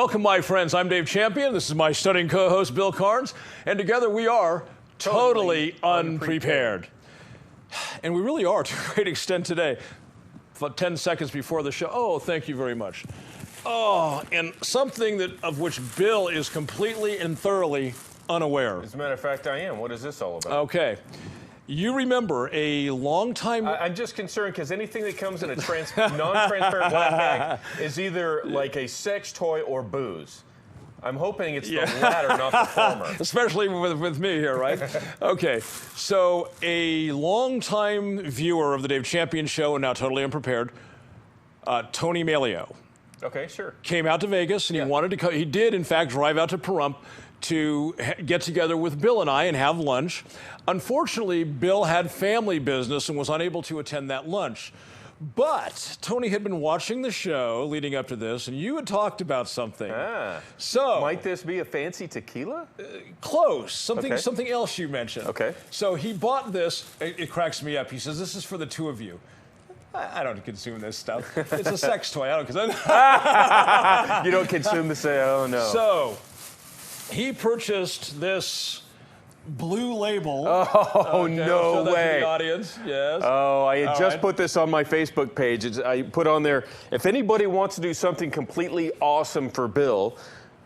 Welcome, my friends. I'm Dave Champion. This is my stunning co-host, Bill Carnes. And together we are totally unprepared. And we really are to a great extent today. 10 seconds before the show. Oh, thank you very much. Oh, and something of which Bill is completely and thoroughly unaware. As a matter of fact, I am. What is this all about? Okay. You remember a long time... I'm just concerned because anything that comes in a non-transparent black bag is either like a sex toy or booze. I'm hoping it's the latter, not the former. Especially with me here, right? Okay, so a longtime viewer of the Dave Champion Show and now totally unprepared, Tony Maleo. Okay, sure. Came out to Vegas and he wanted to he did, in fact, drive out to Pahrump to get together with Bill and I and have lunch. Unfortunately, Bill had family business and was unable to attend that lunch. But Tony had been watching the show leading up to this, and you had talked about something. So might this be a fancy tequila? Close. Something else you mentioned. Okay. So he bought this. It cracks me up. He says, "This is for the two of you." I don't consume this stuff. It's a sex toy. I don't. You don't consume the say. Oh no. So he purchased this blue label. Oh, no way. The audience, yes. Oh, I had just put this on my Facebook page. I put on there, if anybody wants to do something completely awesome for Bill,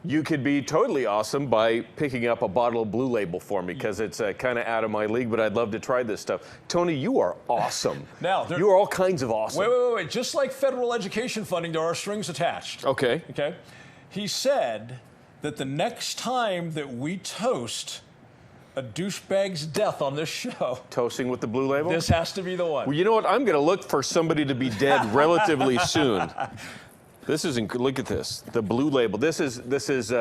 you could be totally awesome by picking up a bottle of Blue Label for me, because it's kind of out of my league, but I'd love to try this stuff. Tony, you are awesome. Now, you are all kinds of awesome. Wait. Just like federal education funding, there are strings attached. Okay. Okay. He said that the next time that we toast a douchebag's death on this show. Toasting with the Blue Label? This has to be the one. Well, you know what? I'm going to look for somebody to be dead relatively soon. This is, look at this, the Blue Label. This is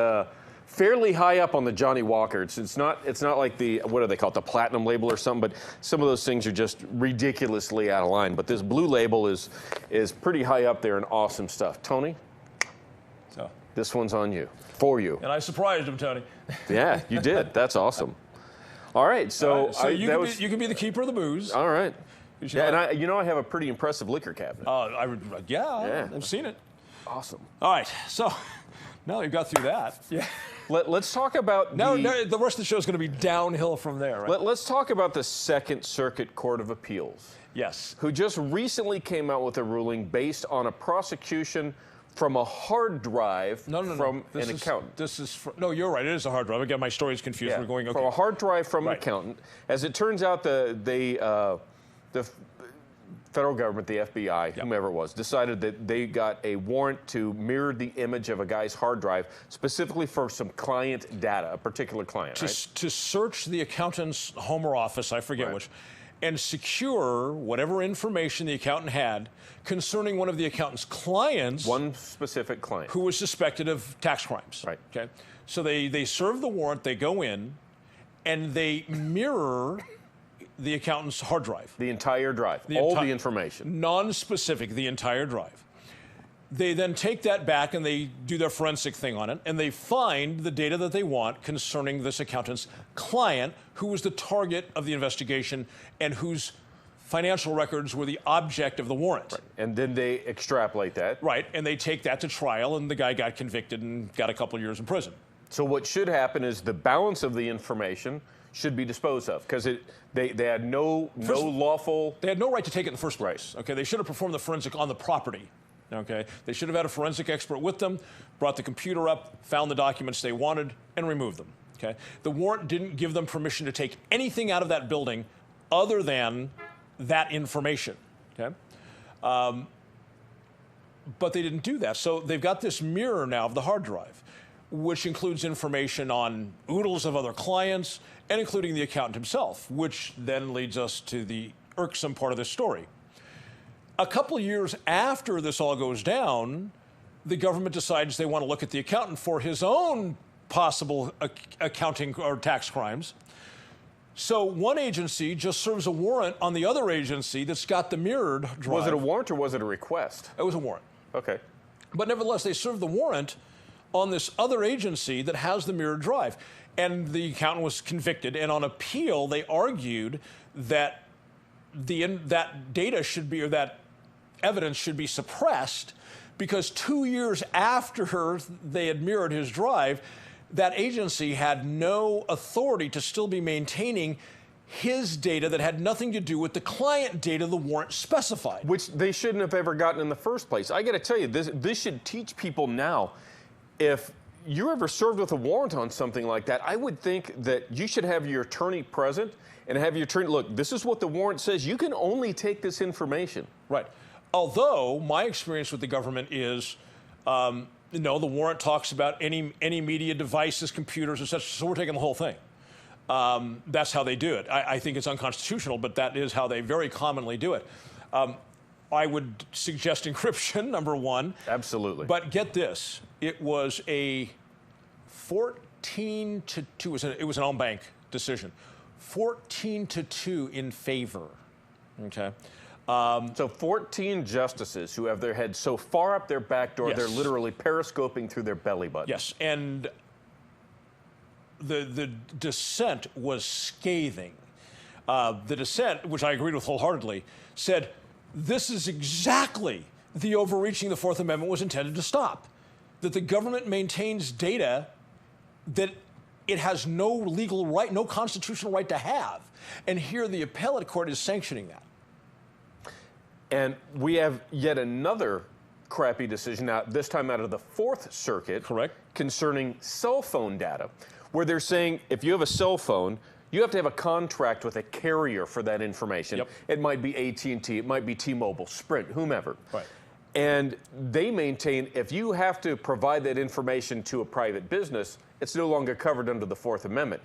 fairly high up on the Johnny Walker. It's not like the, what do they call it, the Platinum Label or something, but some of those things are just ridiculously out of line. But this Blue Label is pretty high up there and awesome stuff. Tony, so this one's on you, for you. And I surprised him, Tony. Yeah, you did. That's awesome. All right, so, you can be the keeper of the booze. All right. Yeah, and I have a pretty impressive liquor cabinet. Yeah, I've seen it. Awesome. All right, so now you've got through that. Yeah. Let's talk about the rest of the show is going to be downhill from there, right? Let's talk about the Second Circuit Court of Appeals. Yes. Who just recently came out with a ruling based on a prosecution from a hard drive from an accountant. No, you're right. It is a hard drive. I got my stories confused. Yeah, We're going from a hard drive from an accountant. As it turns out, the federal government, the FBI, whomever it was, decided that they got a warrant to mirror the image of a guy's hard drive, specifically for some client data, a particular client. To search the accountant's home or office, I forget which, and secure whatever information the accountant had concerning one of the accountant's clients. One specific client. Who was suspected of tax crimes. Right. Okay. So they serve the warrant, they go in, and they mirror the accountant's hard drive. The entire drive, all the information. Non-specific, the entire drive. They then take that back and they do their forensic thing on it, and they find the data that they want concerning this accountant's client, who was the target of the investigation and whose financial records were the object of the warrant. Right. And then they extrapolate that. Right, and they take that to trial, and the guy got convicted and got a couple of years in prison. So what should happen is the balance of the information should be disposed of, because they had no lawful... They had no right to take it in the first place. Okay, they should have performed the forensic on the property. Okay, they should have had a forensic expert with them, brought the computer up, found the documents they wanted, and removed them. Okay, the warrant didn't give them permission to take anything out of that building other than that information. Okay, but they didn't do that, so they've got this mirror now of the hard drive, which includes information on oodles of other clients, and including the accountant himself, which then leads us to the irksome part of this story. A couple of years after this all goes down, the government decides they want to look at the accountant for his own possible accounting or tax crimes. So one agency just serves a warrant on the other agency that's got the mirrored drive. Was it a warrant or was it a request? It was a warrant. Okay. But nevertheless, they served the warrant on this other agency that has the mirrored drive. And the accountant was convicted, and on appeal, they argued that that data should be, or that evidence should be suppressed because 2 years after they had mirrored his drive, that agency had no authority to still be maintaining his data that had nothing to do with the client data the warrant specified. Which they shouldn't have ever gotten in the first place. I got to tell you, this should teach people now, if you're ever served with a warrant on something like that, I would think that you should have your attorney present and have your attorney, look, this is what the warrant says. You can only take this information. Right. Although my experience with the government is, no, the warrant talks about any media devices, computers, etc. So we're taking the whole thing. That's how they do it. I think it's unconstitutional, but that is how they very commonly do it. I would suggest encryption, number one. Absolutely. But get this, it was a 14-2, it was an en banc decision. 14-2 in favor, okay? So 14 justices who have their heads so far up their back door, yes. They're literally periscoping through their belly button. Yes, and the dissent was scathing. The dissent, which I agreed with wholeheartedly, said this is exactly the overreaching the Fourth Amendment was intended to stop. That the government maintains data that it has no legal right, no constitutional right to have. And here the appellate court is sanctioning that. And we have yet another crappy decision, now this time out of the Fourth Circuit. Correct. Concerning cell phone data, where they're saying if you have a cell phone, you have to have a contract with a carrier for that information. Yep. It might be AT&T, it might be T-Mobile, Sprint, whomever. Right. And they maintain if you have to provide that information to a private business, it's no longer covered under the Fourth Amendment.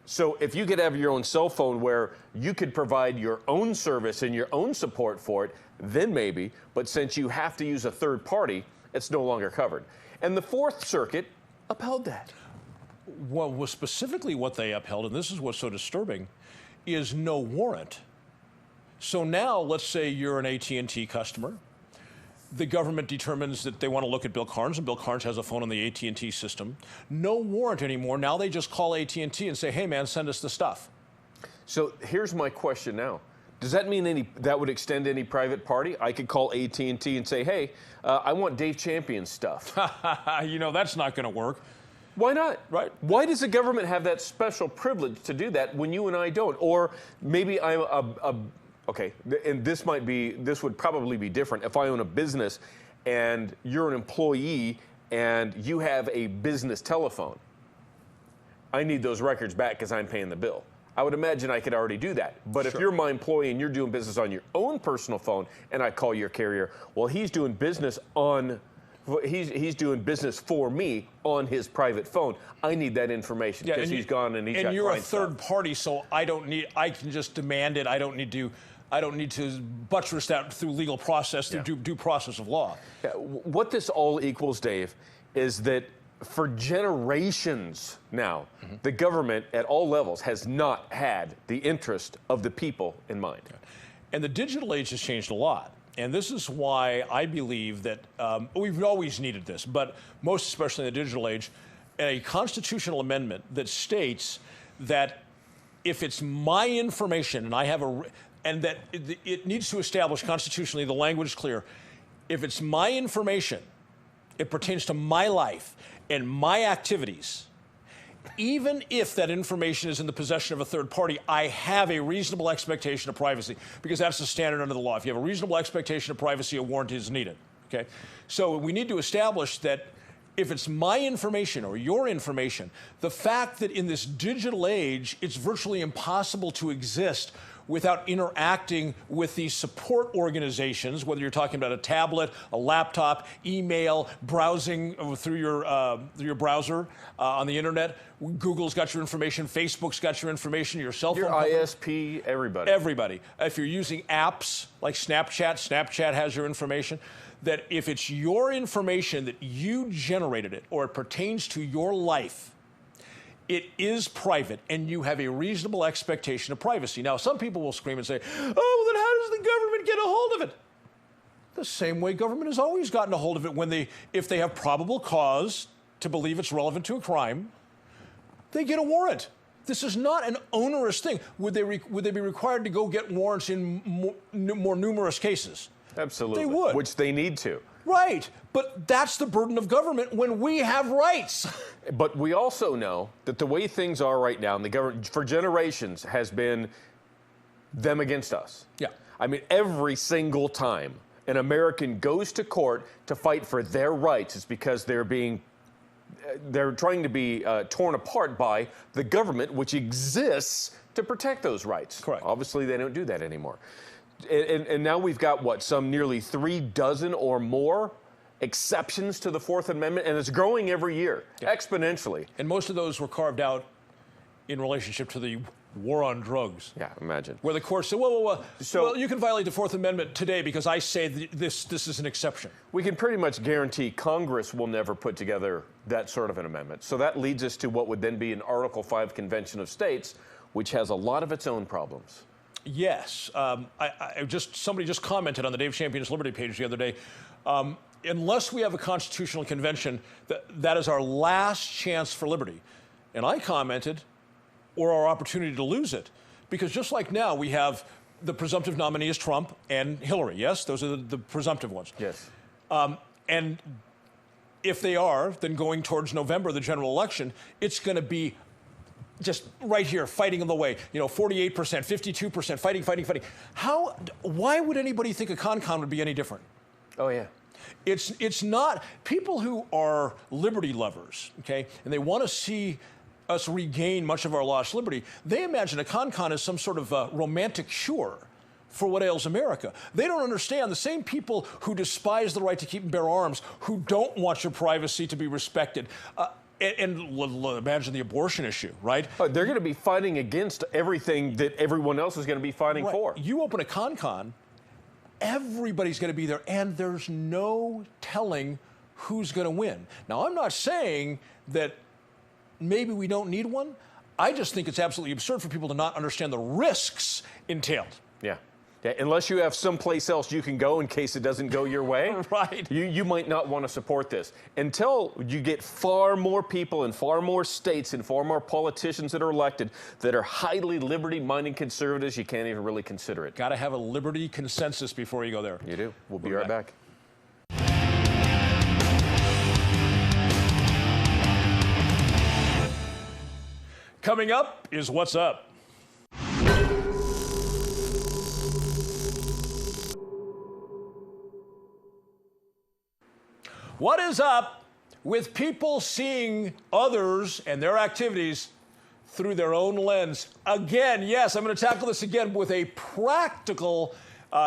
So if you could have your own cell phone where you could provide your own service and your own support for it, then maybe. But since you have to use a third party, it's no longer covered. And the Fourth Circuit upheld that. Well, specifically what they upheld, and this is what's so disturbing, is no warrant. So now, let's say you're an AT&T customer. The government determines that they want to look at Bill Carnes, and Bill Carnes has a phone on the AT&T system. No warrant anymore. Now they just call AT&T and say, hey, man, send us the stuff. So here's my question now. Does that mean that would extend to any private party? I could call AT&T and say, hey, I want Dave Champion's stuff. You know, that's not going to work. Why not? Right. Why does the government have that special privilege to do that when you and I don't? Or maybe I'm okay, and this would probably be different if I own a business and you're an employee and you have a business telephone. I need those records back because I'm paying the bill. I would imagine I could already do that. But if you're my employee and you're doing business on your own personal phone and I call your carrier, well, he's doing business he's doing business for me on his private phone. I need that information because he's gone and he's got you're a client third stuff. party, so I can just demand it. I don't need to buttress that through legal process, through due process of law. Yeah, what this all equals, Dave, is that for generations now, the government at all levels has not had the interest of the people in mind. And the digital age has changed a lot. And this is why I believe that we've always needed this, but most especially in the digital age, a constitutional amendment that states that if it's my information and I have and that it needs to establish constitutionally, the language is clear, if it's my information, it pertains to my life and my activities, even if that information is in the possession of a third party, I have a reasonable expectation of privacy, because that's the standard under the law. If you have a reasonable expectation of privacy, a warrant is needed, okay? So we need to establish that if it's my information or your information, the fact that in this digital age, it's virtually impossible to exist without interacting with these support organizations, whether you're talking about a tablet, a laptop, email, browsing through your browser on the internet. Google's got your information, Facebook's got your information, your cell phone. Your ISP, everybody. Everybody. If you're using apps like Snapchat, Snapchat has your information. That if it's your information that you generated it or it pertains to your life, it is private, and you have a reasonable expectation of privacy. Now, some people will scream and say, oh, well, then how does the government get a hold of it? The same way government has always gotten a hold of it if they have probable cause to believe it's relevant to a crime, they get a warrant. This is not an onerous thing. Would they be required to go get warrants in more numerous cases? Absolutely. They would. Which they need to. Right, but that's the burden of government when we have rights. But we also know that the way things are right now, and the government for generations has been them against us. Yeah. I mean, every single time an American goes to court to fight for their rights, it's because they're trying to be torn apart by the government, which exists to protect those rights. Correct. Obviously, they don't do that anymore. And now we've got, what, some nearly 36 or more exceptions to the Fourth Amendment, and it's growing every year, exponentially. And most of those were carved out in relationship to the war on drugs. Yeah, imagine. Where the court said, well, you can violate the Fourth Amendment today because I say this is an exception. We can pretty much guarantee Congress will never put together that sort of an amendment. So that leads us to what would then be an Article 5 Convention of States, which has a lot of its own problems. Yes. Somebody just commented on the Dave Champion's Liberty page the other day. Unless we have a constitutional convention, that is our last chance for liberty. And I commented, or our opportunity to lose it. Because just like now, we have the presumptive nominee is Trump and Hillary. Yes, those are the presumptive ones. Yes. And if they are, then going towards November, the general election, it's going to be just right here, fighting in the way. 48%, 52%, fighting. Why would anybody think a con would be any different? Oh, yeah. It's not. People who are liberty lovers, okay, and they want to see us regain much of our lost liberty, they imagine a con as some sort of romantic cure for what ails America. They don't understand the same people who despise the right to keep and bear arms, who don't want your privacy to be respected. And imagine the abortion issue, right? Oh, they're going to be fighting against everything that everyone else is going to be fighting for. You open a con, everybody's going to be there, and there's no telling who's going to win. Now, I'm not saying that maybe we don't need one. I just think it's absolutely absurd for people to not understand the risks entailed. Yeah. Unless you have someplace else you can go in case it doesn't go your way, right? You might not want to support this. Until you get far more people in far more states and far more politicians that are elected that are highly liberty-minded conservatives, you can't even really consider it. Got to have a liberty consensus before you go there. You do. We'll be right back. Coming up is What's Up. What is up with people seeing others and their activities through their own lens? Again, yes, I'm going to tackle this again with a practical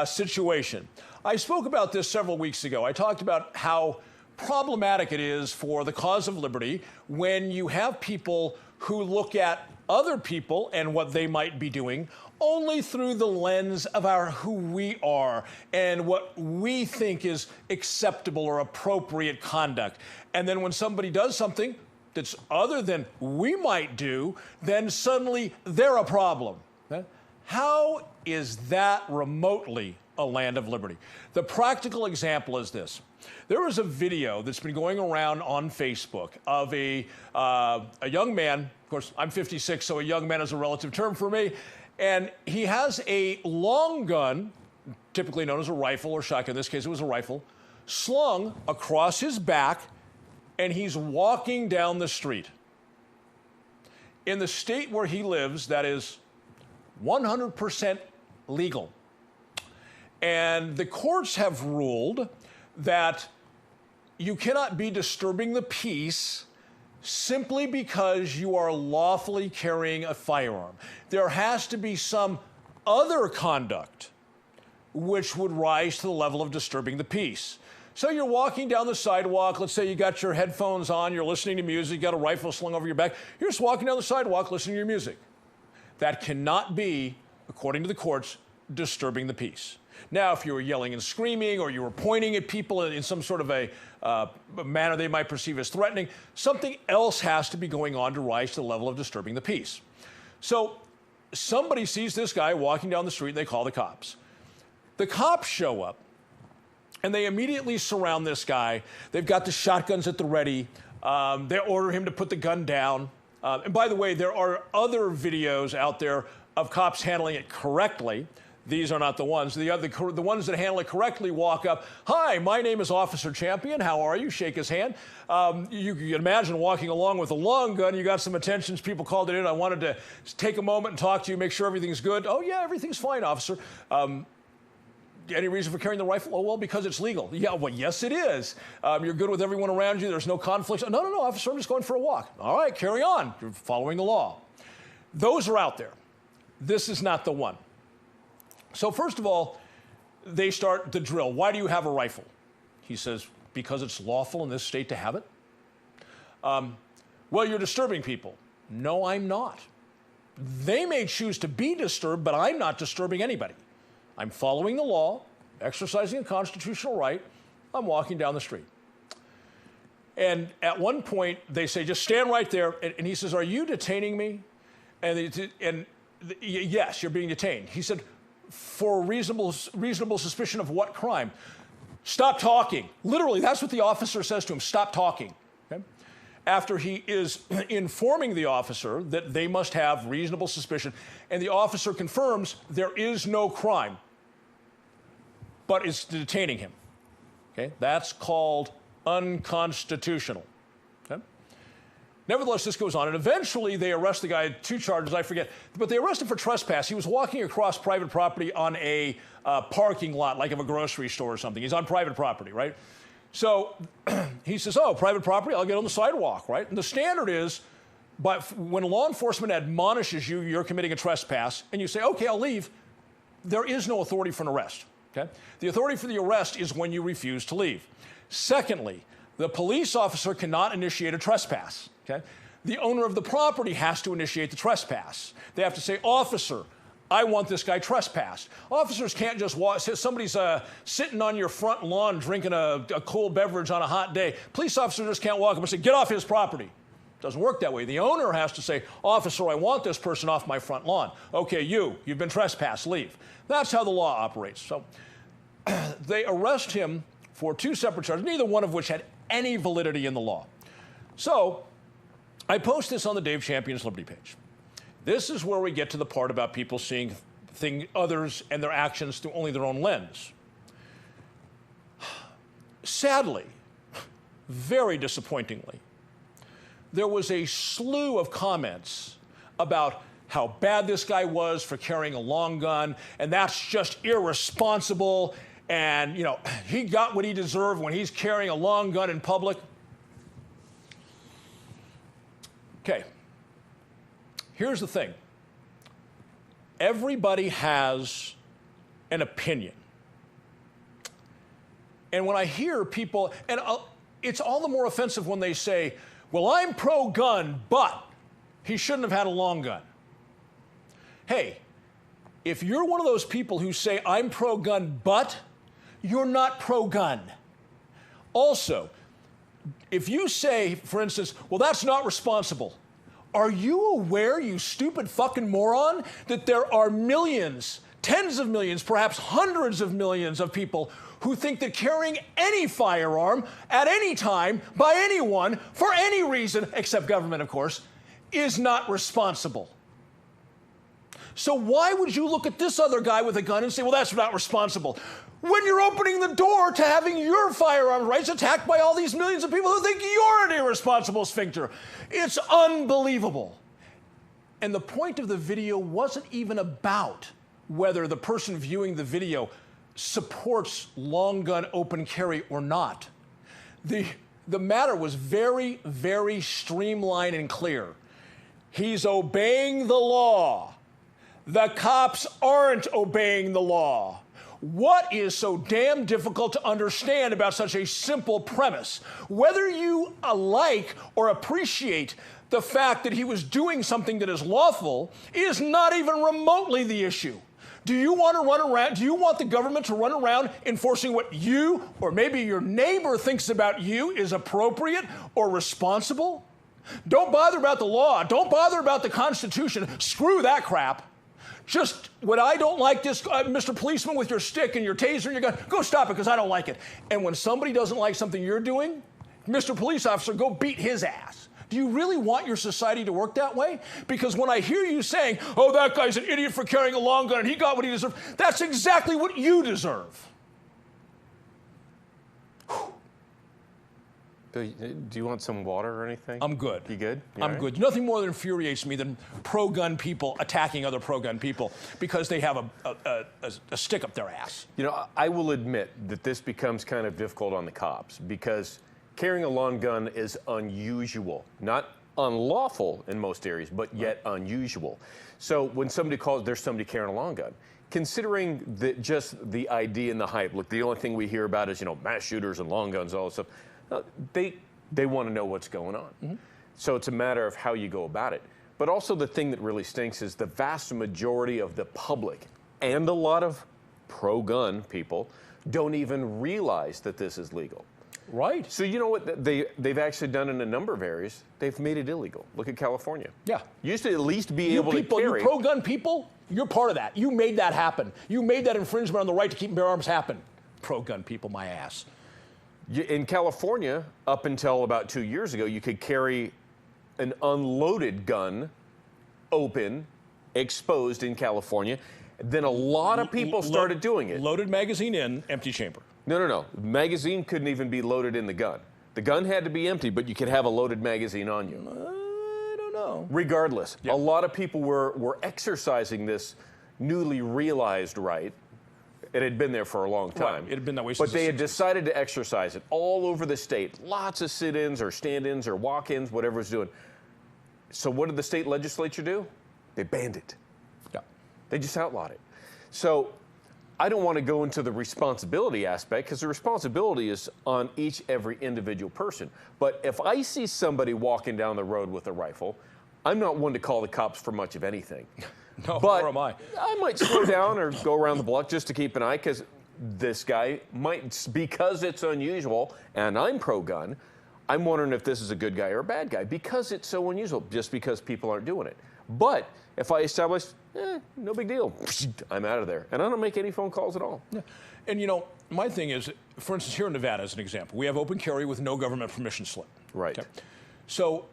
situation. I spoke about this several weeks ago. I talked about how problematic it is for the cause of liberty when you have people who look at other people and what they might be doing only through the lens of who we are and what we think is acceptable or appropriate conduct. And then when somebody does something that's other than we might do, then suddenly they're a problem. How is that remotely a land of liberty? The practical example is this. There was a video that's been going around on Facebook of a young man. Of course, I'm 56, so a young man is a relative term for me. And he has a long gun, typically known as a rifle or shotgun. In this case, it was a rifle, slung across his back, and he's walking down the street. In the state where he lives, that is 100% legal. And the courts have ruled that you cannot be disturbing the peace simply because you are lawfully carrying a firearm. There has to be some other conduct which would rise to the level of disturbing the peace. So you're walking down the sidewalk. Let's say you got your headphones on, you're listening to music, you got a rifle slung over your back. You're just walking down the sidewalk listening to your music. That cannot be, according to the courts, disturbing the peace. Now, if you were yelling and screaming or you were pointing at people in some sort of a manner they might perceive as threatening, something else has to be going on to rise to the level of disturbing the peace. So somebody sees this guy walking down the street and they call the cops. The cops show up and they immediately surround this guy. They've got the shotguns at the ready. They order him to put the gun down. And by the way, there are other videos out there of cops handling it correctly. These are not the ones. The ones that handle it correctly walk up. Hi, my name is Officer Champion. How are you? Shake his hand. You can imagine walking along with a long gun. You got some attentions. People called it in. I wanted to take a moment and talk to you, make sure everything's good. Oh, yeah, everything's fine, officer. Any reason for carrying the rifle? Oh, well, because it's legal. Yeah, well, yes, it is. You're good with everyone around you. There's no conflicts. No, officer, I'm just going for a walk. All right, carry on. You're following the law. Those are out there. This is not the one. So first of all, they start the drill. Why do you have a rifle? He says, because it's lawful in this state to have it. Well, you're disturbing people. No, I'm not. They may choose to be disturbed, but I'm not disturbing anybody. I'm following the law, exercising a constitutional right. I'm walking down the street. And at one point, they say, just stand right there. And he says, are you detaining me? And yes, you're being detained. He said, for reasonable suspicion of what crime? Stop talking. Literally, that's what the officer says to him, stop talking. Okay? After he is informing the officer that they must have reasonable suspicion, and the officer confirms there is no crime, but is detaining him. Okay? That's called unconstitutional. Okay? Nevertheless, this goes on, and eventually they arrest the guy, 2 charges, I forget, but they arrest him for trespass. He was walking across private property on a parking lot, like of a grocery store or something. He's on private property, right? So he says, oh, private property, I'll get on the sidewalk, right? And the standard is, but when law enforcement admonishes you, you're committing a trespass, and you say, okay, I'll leave, there is no authority for an arrest, okay? The authority for the arrest is when you refuse to leave. Secondly, the police officer cannot initiate a trespass. Okay? The owner of the property has to initiate the trespass. They have to say, officer, I want this guy trespassed. Officers can't just walk. Somebody's sitting on your front lawn drinking a cold beverage on a hot day. Police officer just can't walk up and say, get off his property. It doesn't work that way. The owner has to say, officer, I want this person off my front lawn. Okay, you've been trespassed, leave. That's how the law operates. So they arrest him for 2 separate charges, neither one of which had any validity in the law. So I post this on the Dave Champion's Liberty page. This is where we get to the part about people seeing others and their actions through only their own lens. Sadly, very disappointingly, there was a slew of comments about how bad this guy was for carrying a long gun, and that's just irresponsible, and, you know, he got what he deserved when he's carrying a long gun in public. Okay, here's the thing. Everybody has an opinion. And when I hear people, and it's all the more offensive when they say, well, I'm pro-gun, but he shouldn't have had a long gun. Hey, if you're one of those people who say, I'm pro-gun, but you're not pro-gun. Also, if you say, for instance, well, that's not responsible, are you aware, you stupid fucking moron, that there are millions, tens of millions, perhaps hundreds of millions of people who think that carrying any firearm at any time by anyone for any reason, except government, of course, is not responsible? So why would you look at this other guy with a gun and say, well, that's not responsible, when you're opening the door to having your firearm rights attacked by all these millions of people who think you're an irresponsible sphincter? It's unbelievable. And the point of the video wasn't even about whether the person viewing the video supports long gun open carry or not. The matter was very, very streamlined and clear. He's obeying the law. The cops aren't obeying the law. What is so damn difficult to understand about such a simple premise? Whether you like or appreciate the fact that he was doing something that is lawful is not even remotely the issue. Do you want to run around? Do you want the government to run around enforcing what you or maybe your neighbor thinks about you is appropriate or responsible? Don't bother about the law. Don't bother about the Constitution. Screw that crap. Just when I don't like this, Mr. Policeman, with your stick and your taser and your gun, go stop it because I don't like it. And when somebody doesn't like something you're doing, Mr. Police Officer, go beat his ass. Do you really want your society to work that way? Because when I hear you saying, oh, that guy's an idiot for carrying a long gun and he got what he deserved, that's exactly what you deserve. Do you want some water or anything? I'm good. You good? I'm good. Nothing more that infuriates me than pro-gun people attacking other pro-gun people because they have a stick up their ass. You know, I will admit that this becomes kind of difficult on the cops because carrying a long gun is unusual. Not unlawful in most areas, but yet unusual. So when somebody calls, there's somebody carrying a long gun. Considering just the idea and the hype, look, the only thing we hear about is, you know, mass shooters and long guns, all this stuff. They want to know what's going on. Mm-hmm. So it's a matter of how you go about it. But also the thing that really stinks is the vast majority of the public and a lot of pro-gun people don't even realize that this is legal. Right. So you know what they've actually done in a number of areas? They've made it illegal. Look at California. Yeah. You used to at least be able to carry. You pro-gun people, you're part of that. You made that happen. You made that infringement on the right to keep and bear arms happen. Pro-gun people, my ass. In California, up until about 2 years ago, you could carry an unloaded gun open, exposed in California. Then a lot of people started doing it. Loaded magazine in, empty chamber. No. Magazine couldn't even be loaded in the gun. The gun had to be empty, but you could have a loaded magazine on you. I don't know. Regardless, a lot of people were exercising this newly realized right. It had been there for a long time. Right. It had been that way But since they had decided to exercise it all over the state. Lots of sit-ins or stand-ins or walk-ins, whatever it's doing. So what did the state legislature do? They banned it. Yeah. They just outlawed it. So I don't want to go into the responsibility aspect because the responsibility is on every individual person. But if I see somebody walking down the road with a rifle, I'm not one to call the cops for much of anything. No, but nor am I. I might slow down or go around the block just to keep an eye because this guy might, because it's unusual and I'm pro-gun, I'm wondering if this is a good guy or a bad guy because it's so unusual, just because people aren't doing it. But if I establish, no big deal, I'm out of there. And I don't make any phone calls at all. Yeah. And you know, my thing is, for instance, here in Nevada as an example, we have open carry with no government permission slip. Right. Okay. So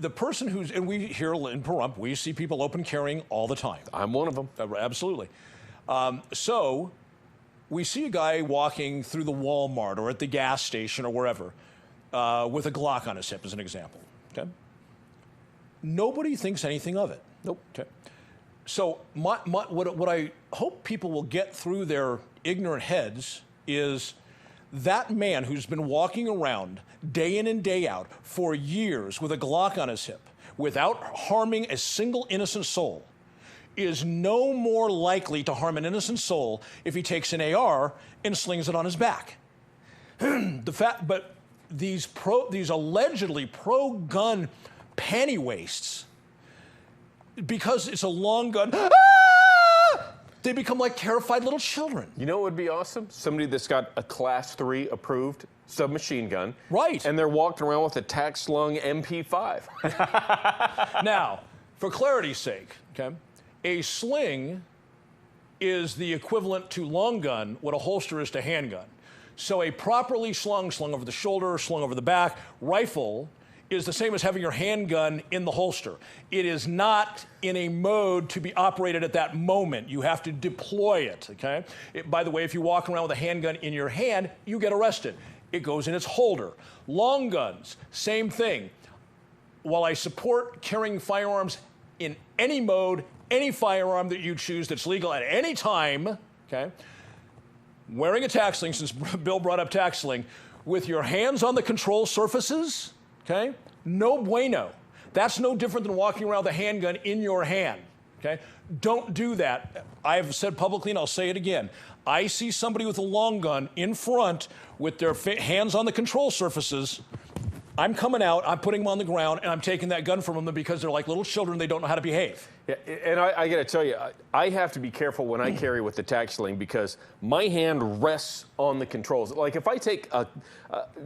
the person who's, and we here in Pahrump, we see people open carrying all the time. I'm one of them. Absolutely. So we see a guy walking through the Walmart or at the gas station or wherever with a Glock on his hip, as an example. Okay. Nobody thinks anything of it. Nope. Okay. So what I hope people will get through their ignorant heads is that man who's been walking around day in and day out for years with a Glock on his hip without harming a single innocent soul is no more likely to harm an innocent soul if he takes an AR and slings it on his back. But these allegedly pro-gun panty wastes, because it's a long gun, they become like terrified little children. You know what would be awesome? Somebody that's got a Class 3 approved submachine gun. Right. And they're walking around with a tack-slung MP5. Now, for clarity's sake, okay, a sling is the equivalent to long gun what a holster is to handgun. So a properly slung over the shoulder, slung over the back, rifle is the same as having your handgun in the holster. It is not in a mode to be operated at that moment. You have to deploy it, okay? By the way, if you walk around with a handgun in your hand, you get arrested. It goes in its holder. Long guns, same thing. While I support carrying firearms in any mode, any firearm that you choose that's legal at any time, okay? Wearing a tack sling, since Bill brought up tack sling, with your hands on the control surfaces, okay? No bueno. That's no different than walking around with a handgun in your hand, okay? Don't do that. I've said publicly, and I'll say it again. I see somebody with a long gun in front with their hands on the control surfaces. I'm coming out, I'm putting them on the ground, and I'm taking that gun from them because they're like little children, they don't know how to behave. Yeah, and I got to tell you, I have to be careful when I carry with the tack sling because my hand rests on the controls. Like if I take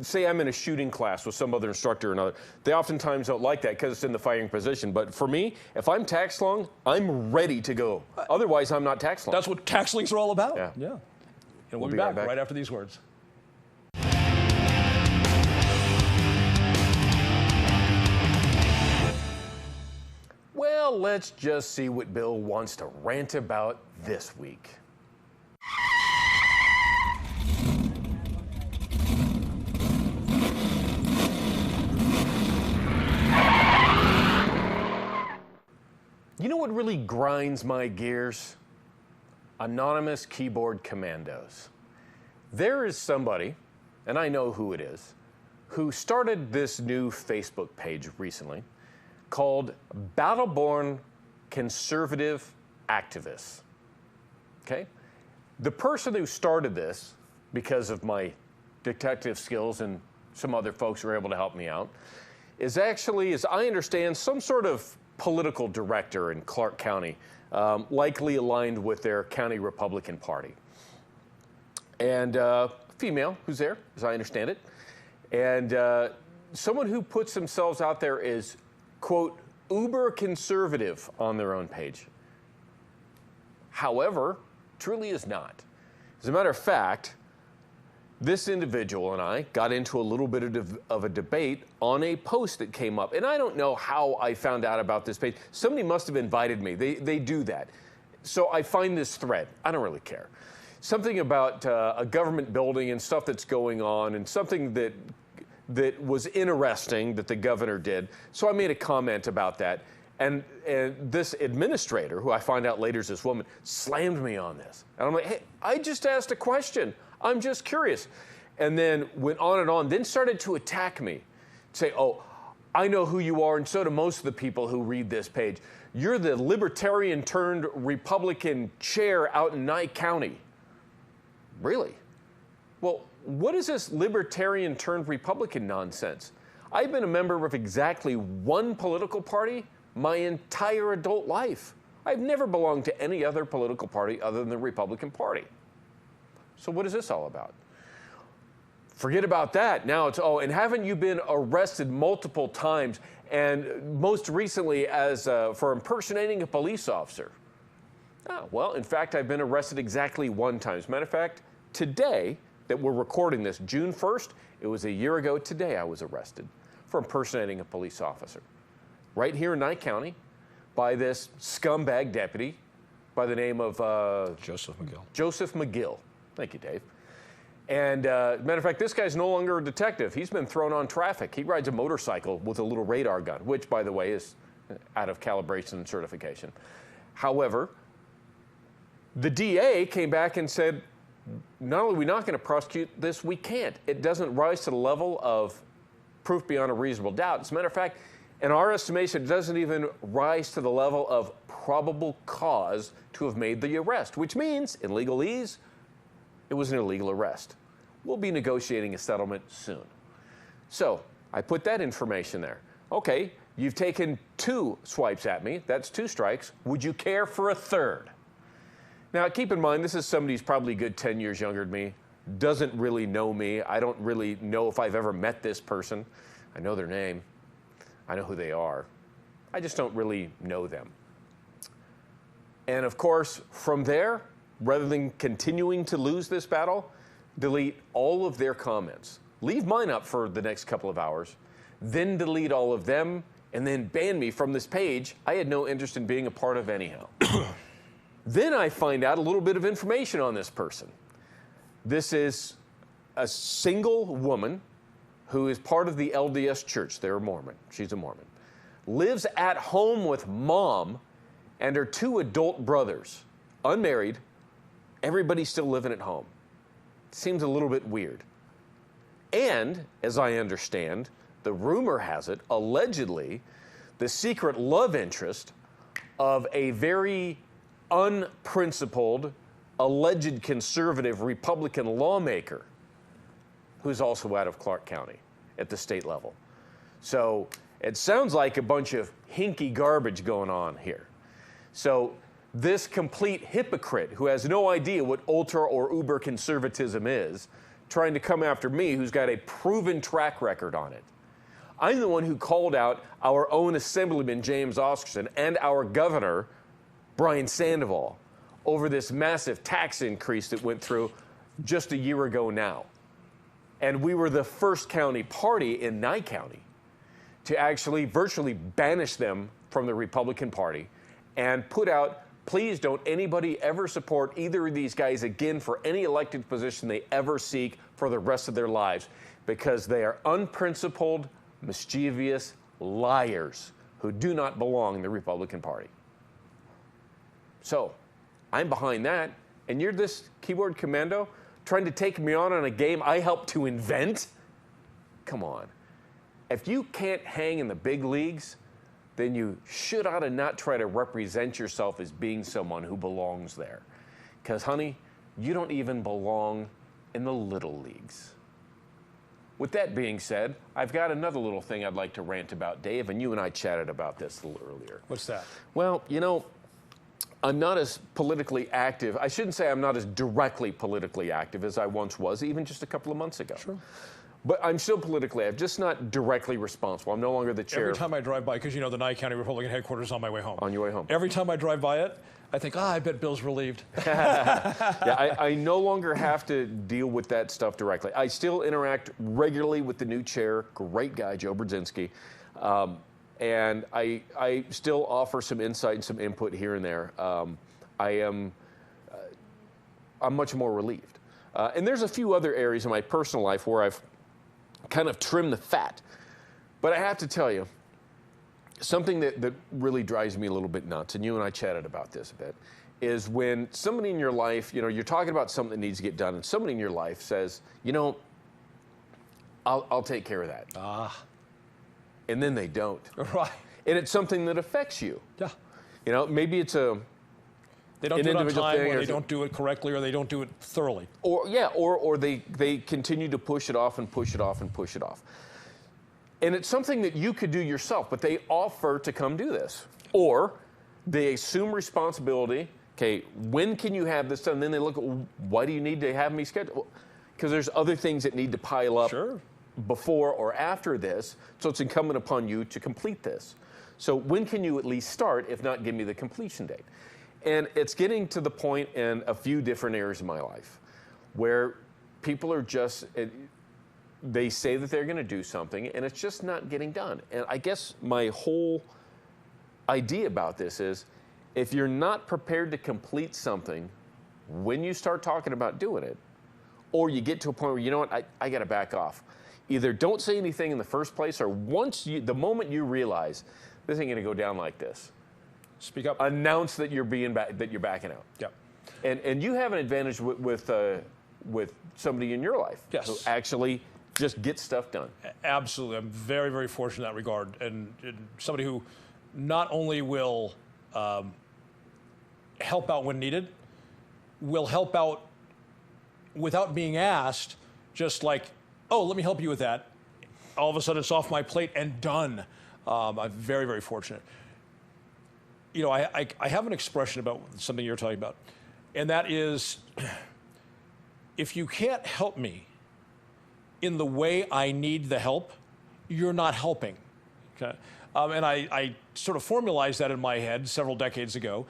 say I'm in a shooting class with some other instructor or another, they oftentimes don't like that because it's in the firing position. But for me, if I'm tack slung, I'm ready to go. Otherwise, I'm not tack slung. That's what tack slings are all about. Yeah. And we'll be back right after these words. Well, let's just see what Bill wants to rant about this week. You know what really grinds my gears? Anonymous keyboard commandos. There is somebody, and I know who it is, who started this new Facebook page recently called Battleborn Conservative Activists. Okay? The person who started this, because of my detective skills and some other folks who were able to help me out, is actually, as I understand, some sort of political director in Clark County, likely aligned with their county Republican Party. And female who's there, as I understand it. And someone who puts themselves out there as, quote, uber conservative on their own page. However, truly is not. As a matter of fact, this individual and I got into a little bit of a debate on a post that came up. And I don't know how I found out about this page. Somebody must have invited me. They do that. So I find this thread. I don't really care. Something about a government building and stuff that's going on, and something that was interesting that the governor did. So I made a comment about that. And this administrator, who I find out later is this woman, slammed me on this. And I'm like, hey, I just asked a question. I'm just curious. And then went on, then started to attack me. Say, oh, I know who you are, and so do most of the people who read this page. You're the Libertarian turned Republican chair out in Nye County. Really? Well, what is this Libertarian turned Republican nonsense? I've been a member of exactly one political party my entire adult life. I've never belonged to any other political party other than the Republican Party. So what is this all about? Forget about that. Now it's, oh, and haven't you been arrested multiple times, and most recently as for impersonating a police officer? Oh, well, in fact, I've been arrested exactly one time. As a matter of fact, today that we're recording this, June 1st, it was a year ago today I was arrested for impersonating a police officer. Right here in Nye County by this scumbag deputy by the name of Joseph McGill. Joseph McGill. Thank you, Dave. And matter of fact, this guy's no longer a detective. He's been thrown on traffic. He rides a motorcycle with a little radar gun, which, by the way, is out of calibration and certification. However, the DA came back and said, not only are we not going to prosecute this, we can't. It doesn't rise to the level of proof beyond a reasonable doubt. As a matter of fact, in our estimation, it doesn't even rise to the level of probable cause to have made the arrest, which means, in legalese, it was an illegal arrest. We'll be negotiating a settlement soon. So I put that information there. Okay, you've taken 2 swipes at me. That's 2 strikes. Would you care for a third? Now, keep in mind, this is somebody who's probably a good 10 years younger than me, doesn't really know me. I don't really know if I've ever met this person. I know their name. I know who they are. I just don't really know them. And of course, from there, rather than continuing to lose this battle, delete all of their comments. Leave mine up for the next couple of hours, then delete all of them, and then ban me from this page I had no interest in being a part of anyhow. Then I find out a little bit of information on this person. This is a single woman who is part of the LDS Church. They're a Mormon. She's a Mormon. Lives at home with mom and her 2 adult brothers, unmarried. Everybody's still living at home. Seems a little bit weird. And, as I understand, the rumor has it, allegedly, the secret love interest of a very unprincipled, alleged conservative Republican lawmaker who's also out of Clark County at the state level. So it sounds like a bunch of hinky garbage going on here. So this complete hypocrite who has no idea what ultra or uber conservatism is, trying to come after me who's got a proven track record on it. I'm the one who called out our own Assemblyman James Oscarson and our governor, Brian Sandoval, over this massive tax increase that went through just a year ago now. And we were the first county party in Nye County to actually virtually banish them from the Republican Party and put out, please don't anybody ever support either of these guys again for any elected position they ever seek for the rest of their lives, because they are unprincipled, mischievous liars who do not belong in the Republican Party. So, I'm behind that, and you're this keyboard commando trying to take me on a game I helped to invent? Come on. If you can't hang in the big leagues, then you ought to not try to represent yourself as being someone who belongs there. Because, honey, you don't even belong in the little leagues. With that being said, I've got another little thing I'd like to rant about, Dave, and you and I chatted about this a little earlier. What's that? Well, you know, I'm not as politically active. I shouldn't say I'm not as directly politically active as I once was, even just a couple of months ago. Sure. But I'm still politically active, just not directly responsible. I'm no longer the chair. Every time I drive by, because you know the Nye County Republican headquarters is on my way home. On your way home. Every time I drive by it, I think, I bet Bill's relieved. Yeah, I no longer have to deal with that stuff directly. I still interact regularly with the new chair, great guy, Joe Brzezinski. And I still offer some insight and some input here and there. I'm much more relieved. And there's a few other areas in my personal life where I've kind of trimmed the fat. But I have to tell you, something that really drives me a little bit nuts, and you and I chatted about this a bit, is when somebody in your life, you know, you're talking about something that needs to get done, and somebody in your life says, you know, I'll take care of that. And then they don't. Right. And it's something that affects you. Yeah. You know, maybe it's they don't do it on time, or they don't do it correctly, or they don't do it thoroughly. Or they continue to push it off and push it off and push it off. And it's something that you could do yourself, but they offer to come do this. Or they assume responsibility. Okay, when can you have this done? And then they look at, why do you need to have me scheduled? Because there's other things that need to pile up before or after this, so it's incumbent upon you to complete this. So when can you at least start, if not give me the completion date? And it's getting to the point in a few different areas of my life where people are just, they say that they're going to do something, and it's just not getting done. And I guess my whole idea about this is, if you're not prepared to complete something when you start talking about doing it, or you get to a point where, you know what, I got to back off. Either don't say anything in the first place, or the moment you realize this ain't going to go down like this, speak up. Announce that you're backing out. Yep. And you have an advantage with somebody in your life who actually just gets stuff done. Absolutely. I'm very, very fortunate in that regard. And somebody who not only will help out when needed, will help out without being asked, just like, oh, let me help you with that. All of a sudden it's off my plate and done. I'm very, very fortunate. You know, I have an expression about something you're talking about, and that is, if you can't help me in the way I need the help, you're not helping. Okay? And I sort of formalized that in my head several decades ago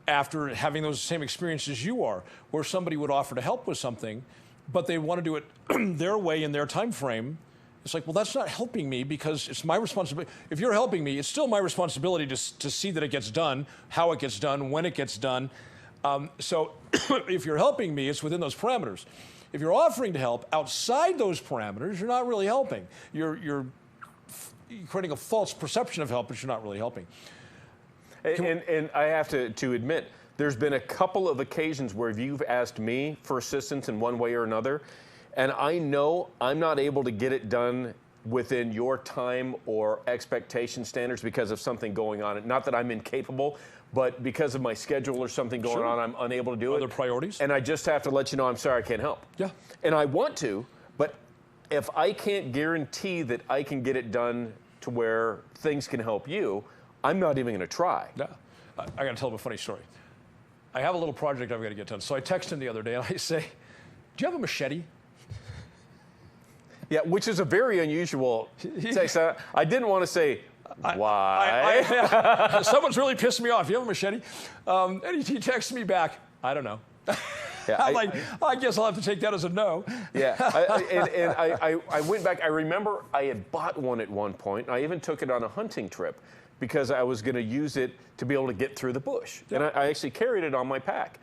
after having those same experiences you are, where somebody would offer to help with something, but they want to do it their way in their time frame. It's like, well, that's not helping me, because it's my responsibility. If you're helping me, it's still my responsibility to see that it gets done, how it gets done, when it gets done. So if you're helping me, it's within those parameters. If you're offering to help outside those parameters, you're not really helping. You're creating a false perception of help, but you're not really helping. And I have to admit, there's been a couple of occasions where you've asked me for assistance in one way or another, and I know I'm not able to get it done within your time or expectation standards because of something going on. Not that I'm incapable, but because of my schedule or something going on, I'm unable to do it. Other priorities. And I just have to let you know, I'm sorry, I can't help. Yeah. And I want to, but if I can't guarantee that I can get it done to where things can help you, I'm not even going to try. Yeah. I got to tell him a funny story. I have a little project I've got to get done. So I text him the other day and I say, do you have a machete? Yeah, which is a very unusual text. I didn't want to say, why? Someone's really pissed me off. You have a machete? And he texted me back, I don't know. Yeah, I'm like, I guess I'll have to take that as a no. Yeah, I went back. I remember I had bought one at one point. I even took it on a hunting trip because I was going to use it to be able to get through the bush. Yep. And I actually carried it on my pack.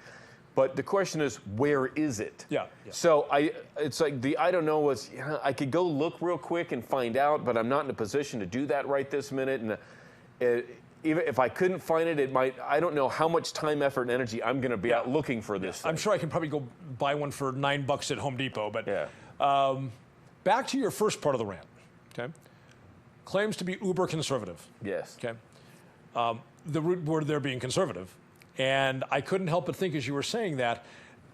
But the question is, where is it? Yeah. So it's like I don't know what's, I could go look real quick and find out, but I'm not in a position to do that right this minute. And even if I couldn't find it, I don't know how much time, effort, and energy I'm going to be out looking for this thing. I'm sure I can probably go buy one for $9 at Home Depot. But back to your first part of the rant, okay? Claims to be uber conservative. Yes. Okay. The root word there being conservative. And I couldn't help but think as you were saying that,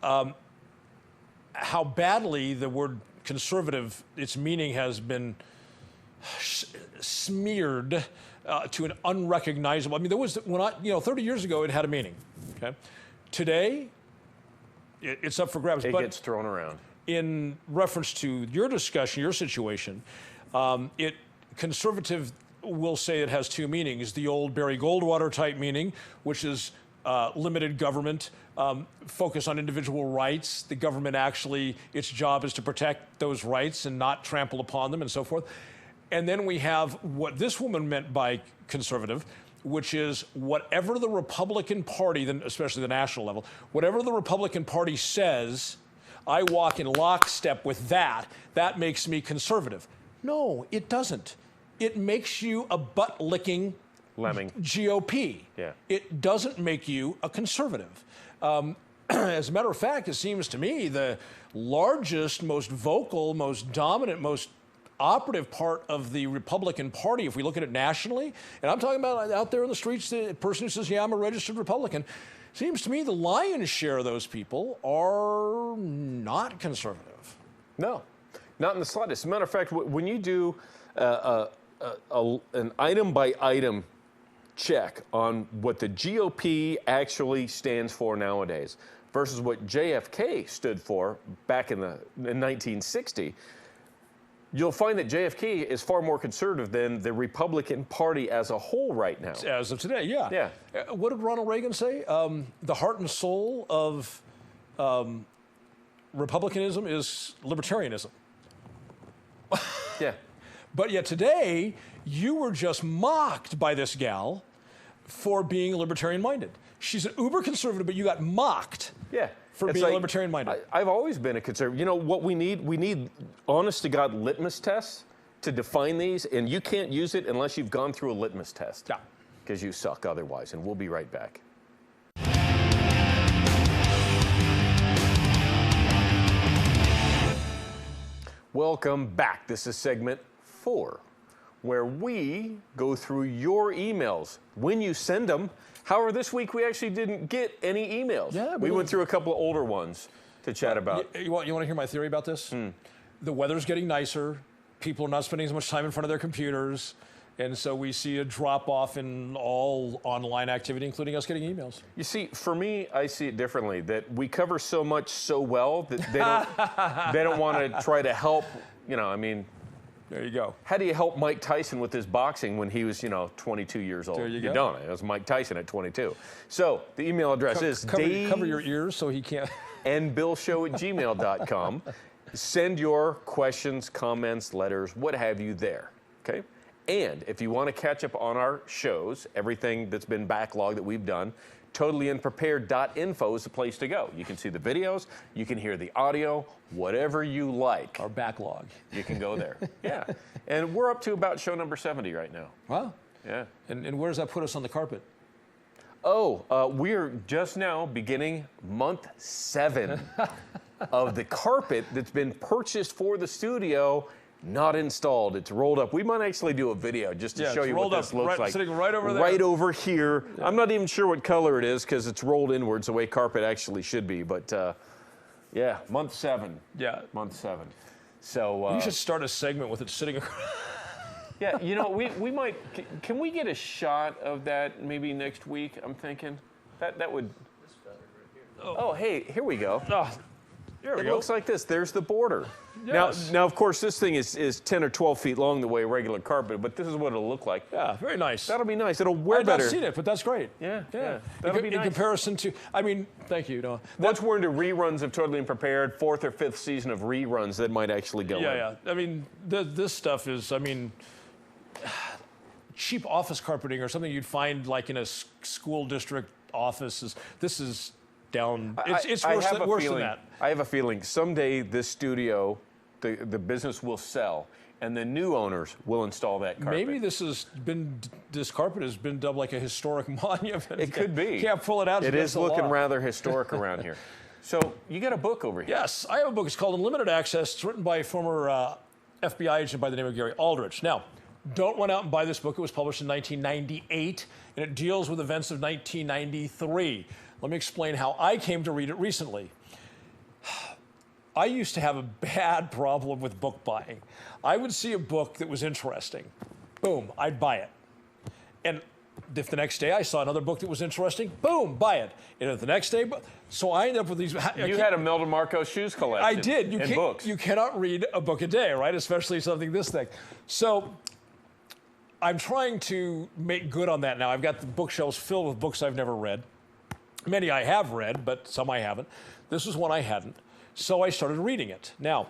how badly the word conservative, its meaning has been smeared to an unrecognizable. I mean, there was 30 years ago it had a meaning. Okay, today it's up for grabs. It gets thrown around. In reference to your discussion, your situation, conservative will say it has two meanings: the old Barry Goldwater type meaning, which is limited government, focus on individual rights. The government actually, its job is to protect those rights and not trample upon them and so forth. And then we have what this woman meant by conservative, which is whatever the Republican Party, especially the national level, whatever the Republican Party says, I walk in lockstep with that. That makes me conservative. No, it doesn't. It makes you a butt-licking lemming GOP. Yeah. It doesn't make you a conservative. As a matter of fact, it seems to me the largest, most vocal, most dominant, most operative part of the Republican Party, if we look at it nationally, and I'm talking about out there in the streets, the person who says, yeah, I'm a registered Republican, seems to me the lion's share of those people are not conservative. No, not in the slightest. As a matter of fact, when you do an item-by-item check on what the GOP actually stands for nowadays versus what JFK stood for back in 1960, you'll find that JFK is far more conservative than the Republican Party as a whole right now. As of today, yeah. Yeah. What did Ronald Reagan say? The heart and soul of Republicanism is libertarianism. Yeah. But yet today, you were just mocked by this gal for being libertarian-minded. She's an uber conservative, but you got mocked for being libertarian-minded. I've always been a conservative. You know what we need? We need honest-to-God litmus tests to define these, and you can't use it unless you've gone through a litmus test. Yeah. Because you suck otherwise, and we'll be right back. Welcome back. This is segment 4, where we go through your emails when you send them. However, this week we actually didn't get any emails. Yeah, we went through a couple of older ones to chat about. You want to hear my theory about this? The weather's getting nicer. People are not spending as much time in front of their computers. And so we see a drop-off in all online activity, including us getting emails. You see, for me, I see it differently, that we cover so much so well that they don't want to try to help, I mean. There you go. How do you help Mike Tyson with his boxing when he was, 22 years old? There you go. don't. It was Mike Tyson at 22. So the email address is cover your ears so he can't. andbillshow@gmail.com. Send your questions, comments, letters, what have you there, okay? And if you want to catch up on our shows, everything that's been backlogged that we've done, totallyunprepared.info is the place to go. You can see the videos, you can hear the audio, whatever you like. Our backlog. You can go there. Yeah. And we're up to about show number 70 right now. Wow. Yeah. And where does that put us on the carpet? We're just now beginning month 7 of the carpet that's been purchased for the studio. Not installed. It's rolled up. We might actually do a video just to show you what this looks like. Sitting right over there. Right over here. Yeah. I'm not even sure what color it is because it's rolled inwards the way carpet actually should be. But yeah, month 7. Yeah. Month 7. So you should start a segment with it sitting across. Yeah, we might. Can we get a shot of that maybe next week? I'm thinking that would. Oh, hey, here we go. Oh. There we It go. looks like this. There's the border. Yes. Now, of course, this thing is 10 or 12 feet long the way regular carpet, but this is what it'll look like. Yeah, very nice. That'll be nice. It'll wear I've better. not seen it, but that's great. Yeah. That'll be In nice. comparison to, I mean, thank you. No, Once we're into reruns of Totally Unprepared, 4th or 5th season of reruns, that might actually go in. yeah. I mean, this stuff is, I mean, cheap office carpeting or something you'd find like in a school district office. This is down. It's worse than that. I have a feeling someday this studio, the business will sell, and the new owners will install that carpet. Maybe this carpet has been dubbed like a historic monument. It could be. Can't pull it out. It is looking rather historic around here. So you got a book over here. Yes, I have a book. It's called Unlimited Access. It's written by a former FBI agent by the name of Gary Aldridge. Now, don't run out and buy this book. It was published in 1998, and it deals with events of 1993. Let me explain how I came to read it recently. I used to have a bad problem with book buying. I would see a book that was interesting. Boom, I'd buy it. And if the next day I saw another book that was interesting, boom, buy it. And if the next day, so I ended up with these. You had a Melda Marco shoes collection. I did. Books. You cannot read a book a day, right? Especially something this thick. So I'm trying to make good on that now. I've got the bookshelves filled with books I've never read. Many I have read, but some I haven't. This was one I hadn't. So I started reading it. Now,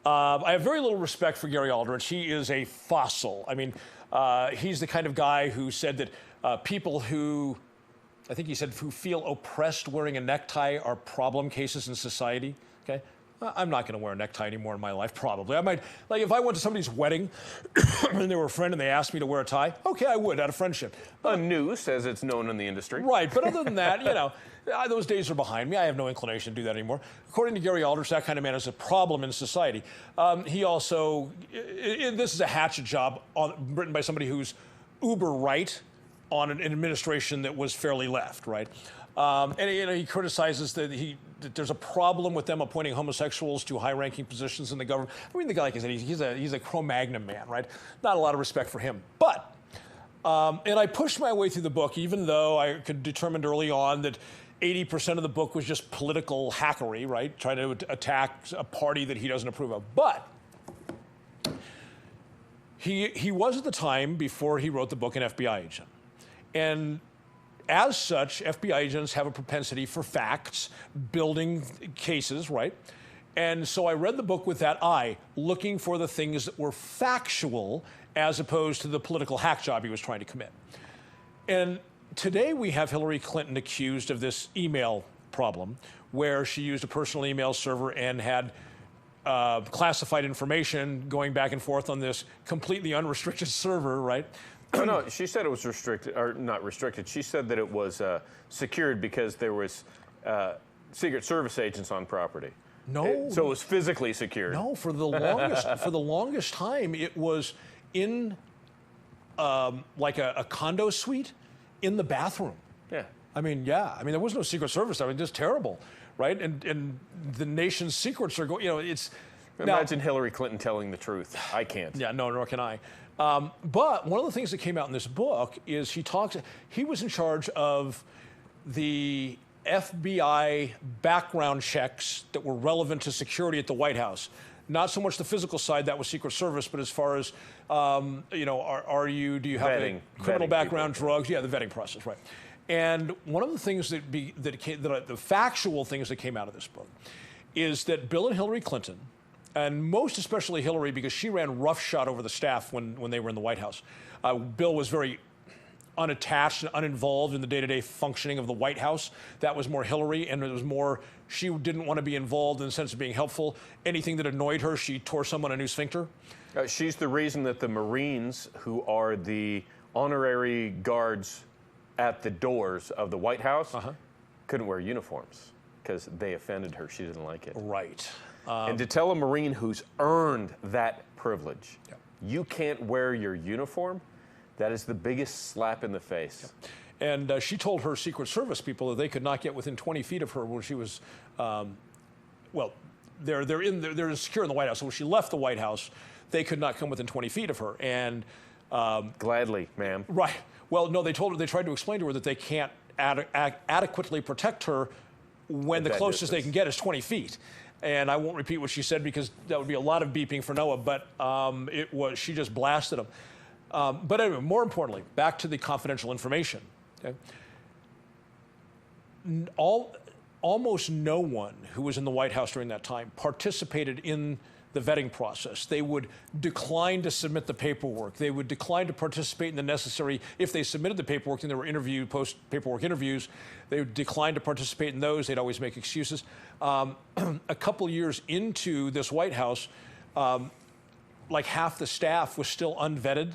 I have very little respect for Gary Aldridge. He is a fossil. I mean, he's the kind of guy who said that people who, I think he said, who feel oppressed wearing a necktie are problem cases in society. Okay? I'm not going to wear a necktie anymore in my life, probably. I might, like if I went to somebody's wedding and they were a friend and they asked me to wear a tie, okay, I would, out of friendship. A noose, as it's known in the industry. Right, but other than that, you know, those days are behind me. I have no inclination to do that anymore. According to Gary Aldridge, that kind of man is a problem in society. He also, this is a hatchet job written by somebody who's uber right on an administration that was fairly left, right? And you know, he criticizes that there's a problem with them appointing homosexuals to high-ranking positions in the government. I mean, the guy, like I said, he's a Cro-Magnon man, right? Not a lot of respect for him. But, and I pushed my way through the book, even though I could determined early on that 80% of the book was just political hackery, right? Trying to attack a party that he doesn't approve of. But he was at the time, before he wrote the book, an FBI agent. And as such, FBI agents have a propensity for facts, building cases, right? And so I read the book with that eye, looking for the things that were factual as opposed to the political hack job he was trying to commit. And today we have Hillary Clinton accused of this email problem where she used a personal email server and had classified information going back and forth on this completely unrestricted server, right? No, she said it was restricted, or not restricted. She said that it was secured because there was Secret Service agents on property. No. So it was physically secured. No, for the longest time, it was in like a condo suite in the bathroom. Yeah. I mean, yeah. I mean, there was no Secret Service. I mean, just terrible, right? And the nation's secrets are going. You know, it's. Imagine Hillary Clinton telling the truth. I can't. Yeah, no, nor can I. But one of the things that came out in this book is he was in charge of the FBI background checks that were relevant to security at the White House. Not so much the physical side, that was Secret Service, but as far as, you know, do you have a criminal background, drugs? Yeah, the vetting process, right. And one of the things the factual things that came out of this book is that Bill and Hillary Clinton, and most especially Hillary, because she ran roughshod over the staff when they were in the White House. Bill was very unattached and uninvolved in the day-to-day functioning of the White House. That was more Hillary, and it was more, she didn't want to be involved in the sense of being helpful. Anything that annoyed her, she tore someone a new sphincter. She's the reason that the Marines, who are the honorary guards at the doors of the White House, couldn't wear uniforms because they offended her. She didn't like it. Right. And to tell a Marine who's earned that privilege, you can't wear your uniform, that is the biggest slap in the face. And she told her Secret Service people that they could not get within 20 feet of her when she was, well, they're secure in the White House. So when she left the White House, they could not come within 20 feet of her. And gladly, ma'am. Right. Well, no, they tried to explain to her that they can't adequately protect her when the closest they can get is 20 feet. And I won't repeat what she said because that would be a lot of beeping for Noah, but she just blasted him. But anyway, more importantly, back to the confidential information. Okay? Almost no one who was in the White House during that time participated in the vetting process. They would decline to submit the paperwork. They would decline to participate in the necessary, if they submitted the paperwork and there were post-paperwork interviews, they would decline to participate in those. They'd always make excuses. A couple years into this White House, like half the staff was still unvetted.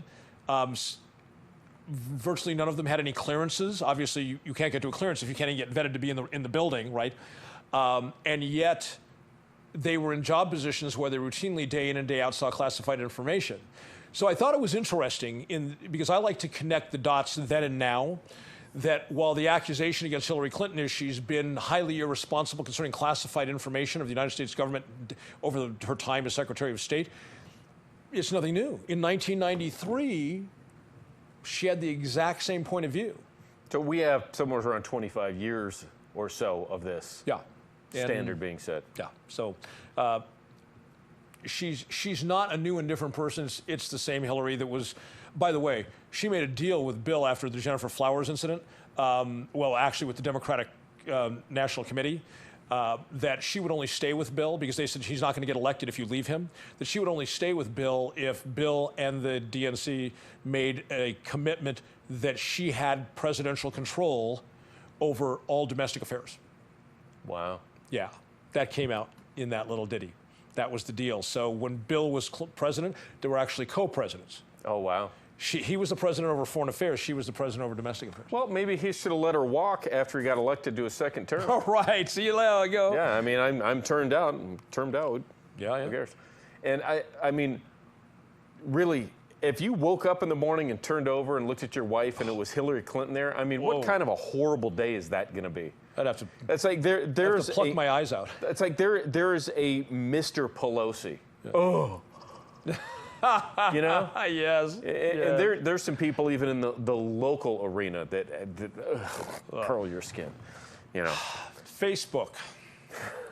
Virtually none of them had any clearances. Obviously, you can't get to a clearance if you can't even get vetted to be in the building, right? And yet, they were in job positions where they routinely day in and day out saw classified information. So I thought it was interesting because I like to connect the dots then and now, that while the accusation against Hillary Clinton is she's been highly irresponsible concerning classified information of the United States government over her time as Secretary of State, it's nothing new. In 1993, she had the exact same point of view. So we have somewhere around 25 years or so of this. Yeah. Standard being set. Yeah. So she's not a new and different person. It's the same Hillary that was, by the way, she made a deal with Bill after the Jennifer Flowers incident. Well, actually with the Democratic National Committee, that she would only stay with Bill because they said he's not going to get elected if you leave him, that she would only stay with Bill if Bill and the DNC made a commitment that she had presidential control over all domestic affairs. Wow. Yeah, that came out in that little ditty. That was the deal. So when Bill was president, there were actually co-presidents. Oh, wow. He was the president over foreign affairs. She was the president over domestic affairs. Well, maybe he should have let her walk after he got elected to a second term. All right, see you later. Go. Yeah, I mean, I'm turned out. Yeah. Who cares? And I mean, really, if you woke up in the morning and turned over and looked at your wife and it was Hillary Clinton there, I mean, what kind of a horrible day is that going to be? I'd have to. It's like there's pluck my eyes out. It's like there is a Mr. Pelosi. Yeah. Oh. You know? Yes. And there's some people even in the local arena that curl your skin. You know. Facebook.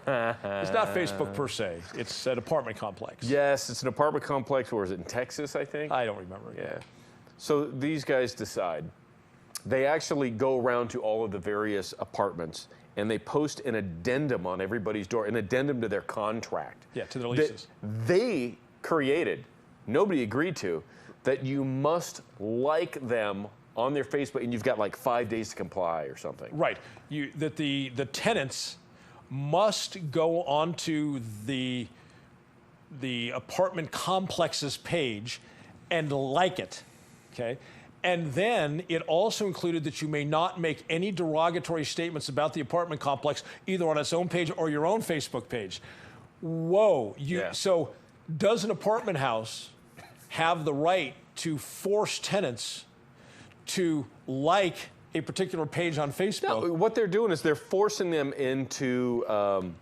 It's not Facebook per se. It's an apartment complex. Yes, it's an apartment complex. Or is it in Texas, I think? I don't remember. Yeah. So these guys decide. They actually go around to all of the various apartments and they post an addendum on everybody's door, an addendum to their contract. Yeah, to their leases. That they created, nobody agreed to, that you must like them on their Facebook and you've got like 5 days to comply or something. Right. That the tenants must go onto the apartment complex's page and like it, okay? And then it also included that you may not make any derogatory statements about the apartment complex, either on its own page or your own Facebook page. Whoa. So does an apartment house have the right to force tenants to like a particular page on Facebook? No, what they're doing is they're forcing them into an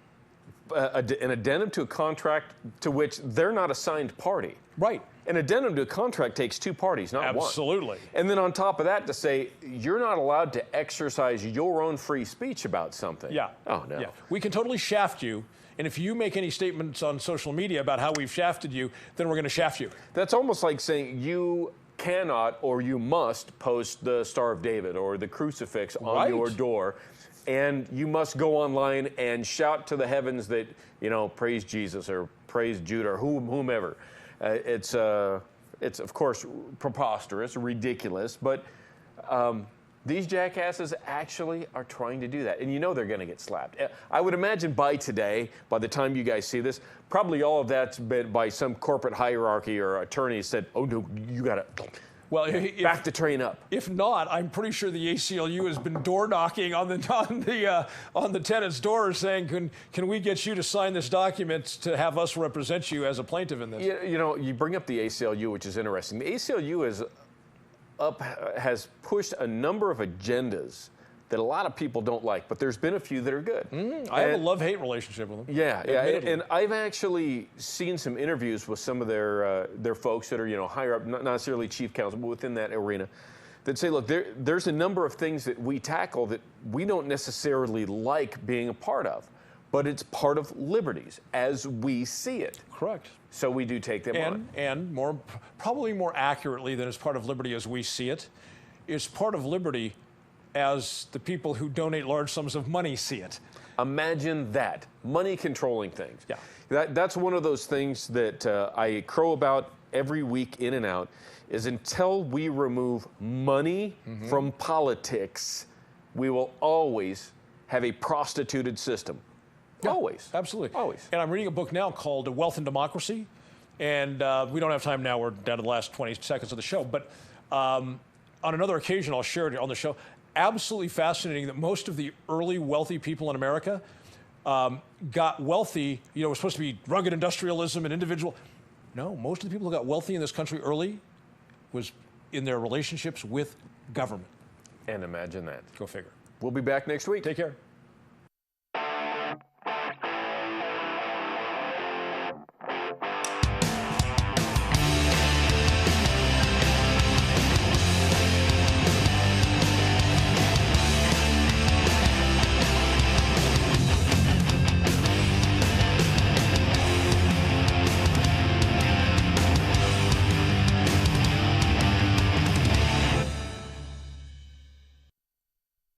addendum to a contract to which they're not a signed party. Right. An addendum to a contract takes two parties, not one. Absolutely. And then on top of that, to say you're not allowed to exercise your own free speech about something. Yeah. Oh, no. Yeah. We can totally shaft you. And if you make any statements on social media about how we've shafted you, then we're going to shaft you. That's almost like saying you cannot or you must post the Star of David or the crucifix on your door. And you must go online and shout to the heavens that, you know, praise Jesus or praise Judah or whomever. It's of course preposterous, ridiculous, but these jackasses actually are trying to do that, and you know they're going to get slapped. I would imagine by today, by the time you guys see this, probably all of that's been by some corporate hierarchy or attorney said, "Oh no, you got to." Well, back the train up. If not, I'm pretty sure the ACLU has been door knocking on the tenant's door, saying, "Can we get you to sign this document to have us represent you as a plaintiff in this?" You know, you bring up the ACLU, which is interesting. The ACLU has pushed a number of agendas that a lot of people don't like, but there's been a few that are good. I have a love-hate relationship with them. Yeah, and I've actually seen some interviews with some of their folks that are, you know, higher up, not necessarily chief counsel, but within that arena, that say, look, there's a number of things that we tackle that we don't necessarily like being a part of, but it's part of liberties as we see it. Correct. So we do take them on. And probably more accurately than as part of liberty as we see it, is part of liberty as the people who donate large sums of money see it. Imagine that, money controlling things. Yeah. That's one of those things that I crow about every week in and out, is until we remove money from politics, we will always have a prostituted system. Yeah, always. Absolutely. Always. And I'm reading a book now called Wealth and Democracy. And we don't have time now. We're down to the last 20 seconds of the show. But on another occasion, I'll share it on the show. Absolutely fascinating that most of the early wealthy people in America got wealthy. You know, it was supposed to be rugged industrialism and individual. No, most of the people who got wealthy in this country early was in their relationships with government. And imagine that. Go figure. We'll be back next week. Take care.